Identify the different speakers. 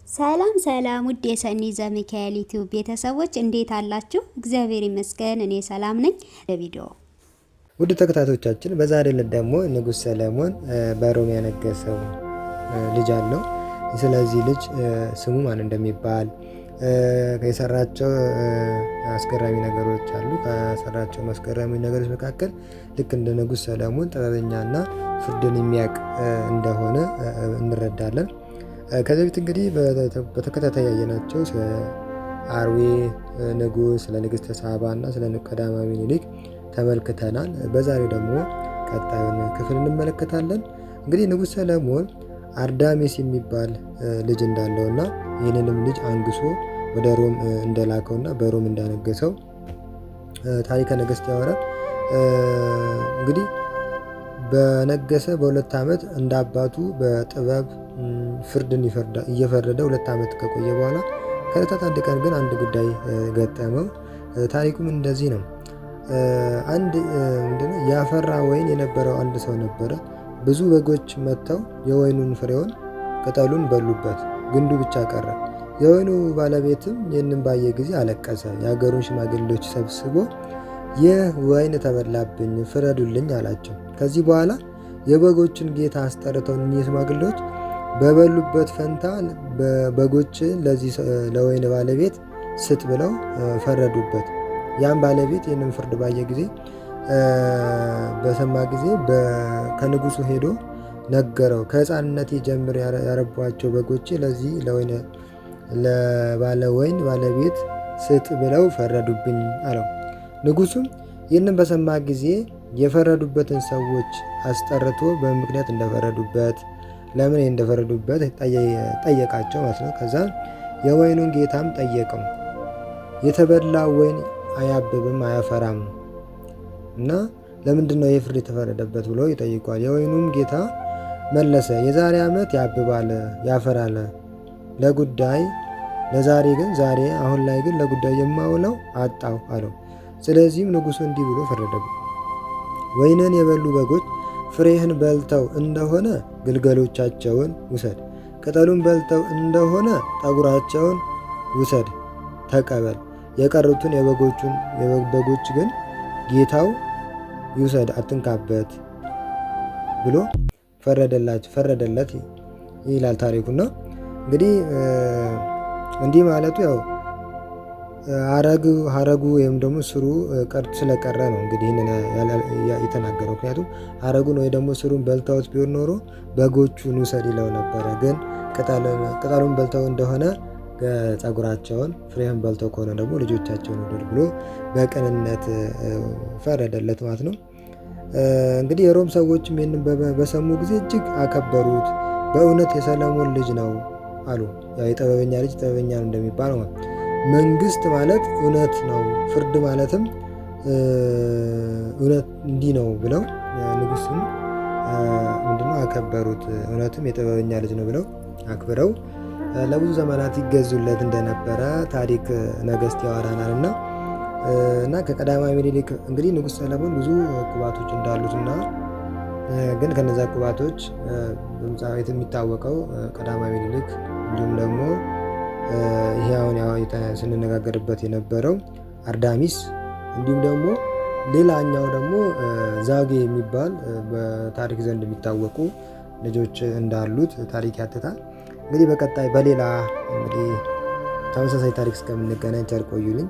Speaker 1: ሰላም ሰላም ውድ የሰኒ ዘሚካኤል ዩቲዩብ ቤተሰቦች እንዴት አላችሁ? እግዚአብሔር ይመስገን እኔ ሰላም ነኝ። ለቪዲዮ
Speaker 2: ውድ ተከታታዮቻችን በዛሬ ዕለት ደግሞ ንጉሥ ሰለሞን በሮም ያነገሰው ልጅ አለው። ስለዚህ ልጅ ስሙ ማን እንደሚባል የሰራቸው አስገራሚ ነገሮች አሉ። ከሰራቸው አስገራሚ ነገሮች መካከል ልክ እንደ ንጉሥ ሰለሞን ጥበበኛና ፍርድን የሚያውቅ እንደሆነ እንረዳለን። ከዚህ በፊት እንግዲህ በተከታታይ ያየናቸው ስለ አርዌ ንጉሥ፣ ስለ ንግሥተ ሳባ እና ስለ ቀዳማዊ ምኒልክ ተመልክተናል። በዛሬው ደግሞ ቀጣዩን ክፍል እንመለከታለን። እንግዲህ ንጉሥ ሰለሞን አርዳሜስ የሚባል ልጅ እንዳለውና ይህንንም ልጅ አንግሶ ወደ ሮም እንደላከውና በሮም እንዳነገሰው ታሪከ ነገሥት ያወራል። እንግዲህ በነገሰ በ2 ዓመት እንደ አባቱ በጥበብ ፍርድን እየፈረደ 2 ዓመት ከቆየ በኋላ ከዕለታት አንድ ቀን ግን አንድ ጉዳይ ገጠመው። ታሪኩም እንደዚህ ነው። አንድ ያፈራ ወይን የነበረው አንድ ሰው ነበረ። ብዙ በጎች መጥተው የወይኑን ፍሬውን ቅጠሉን በሉበት፣ ግንዱ ብቻ ቀረ። የወይኑ ባለቤትም ይህንን ባየ ጊዜ አለቀሰ። የሀገሩን ሽማግሌዎች ሰብስቦ ይህ ወይን ተበላብኝ፣ ፍረዱልኝ አላቸው። ከዚህ በኋላ የበጎችን ጌታ አስጠርተው እኒህ ሽማግሌዎች በበሉበት ፈንታ በጎችን ለዚህ ለወይን ባለቤት ስጥ ብለው ፈረዱበት። ያም ባለቤት ይህንን ፍርድ ባየ ጊዜ በሰማ ጊዜ ከንጉሱ ሄዶ ነገረው። ከሕፃንነቴ ጀምር ያረቧቸው በጎቼ ለዚህ ለባለ ወይን ባለቤት ስጥ ብለው ፈረዱብኝ አለው። ንጉሱም ይህንን በሰማ ጊዜ የፈረዱበትን ሰዎች አስጠርቶ በምክንያት እንደፈረዱበት ለምን እንደፈረዱበት ጠየቃቸው ማለት ነው። ከዛ የወይኑን ጌታም ጠየቀው። የተበላ ወይን አያብብም አያፈራም እና ለምንድነው ይህ ፍርድ የተፈረደበት ብሎ ይጠይቋል። የወይኑም ጌታ መለሰ፣ የዛሬ ዓመት ያብባል ያፈራል ለጉዳይ ለዛሬ ግን ዛሬ አሁን ላይ ግን ለጉዳይ የማውለው አጣው አለው። ስለዚህም ንጉሱ እንዲህ ብሎ ፈረደበት። ወይንን የበሉ በጎች ፍሬህን በልተው እንደሆነ ግልገሎቻቸውን ውሰድ፣ ቅጠሉን በልተው እንደሆነ ጠጉራቸውን ውሰድ ተቀበል። የቀሩትን የበጎች ግን ጌታው ይውሰድ አትንካበት ብሎ ፈረደለት ይላል ታሪኩና እንግዲህ እንዲህ ማለቱ ያው ሀረጉ ወይም ደግሞ ስሩ ስለቀረ ነው እንግዲህ ይህንን የተናገረው። ምክንያቱም ሀረጉን ወይ ደግሞ ስሩን በልተውት ቢሆን ኖሮ በጎቹን ውሰድ ይለው ነበረ። ግን ቅጠሉን በልተው እንደሆነ ጸጉራቸውን፣ ፍሬህን በልተው ከሆነ ደግሞ ልጆቻቸውን ውደድ ብሎ በቅንነት ፈረደለት ማለት ነው። እንግዲህ የሮም ሰዎችም ይህንን በሰሙ ጊዜ እጅግ አከበሩት። በእውነት የሰለሞን ልጅ ነው አሉ። የጥበበኛ ልጅ ጥበበኛ ነው እንደሚባለው መንግስት ማለት እውነት ነው፣ ፍርድ ማለትም እውነት እንዲህ ነው ብለው ንጉስም ምንድነው አከበሩት። እውነትም የጥበበኛ ልጅ ነው ብለው አክብረው ለብዙ ዘመናት ይገዙለት እንደነበረ ታሪክ ነገሥት ያወራናል እና ከቀዳማዊ ምኒልክ እንግዲህ ንጉሥ ሰለሞን ብዙ ቁባቶች እንዳሉትና ግን ከነዛ ቁባቶች በምሳሌት የሚታወቀው ቀዳማዊ ምኒልክ እንዲሁም ደግሞ ይሄ አሁን ስንነጋገርበት የነበረው አርዳሚስ እንዲሁም ደግሞ ሌላኛው ደግሞ ዛጌ የሚባል በታሪክ ዘንድ የሚታወቁ ልጆች እንዳሉት ታሪክ ያትታል። እንግዲህ በቀጣይ በሌላ እንግዲህ ተመሳሳይ ታሪክ እስከምንገናኝ ቸር ቆዩልኝ።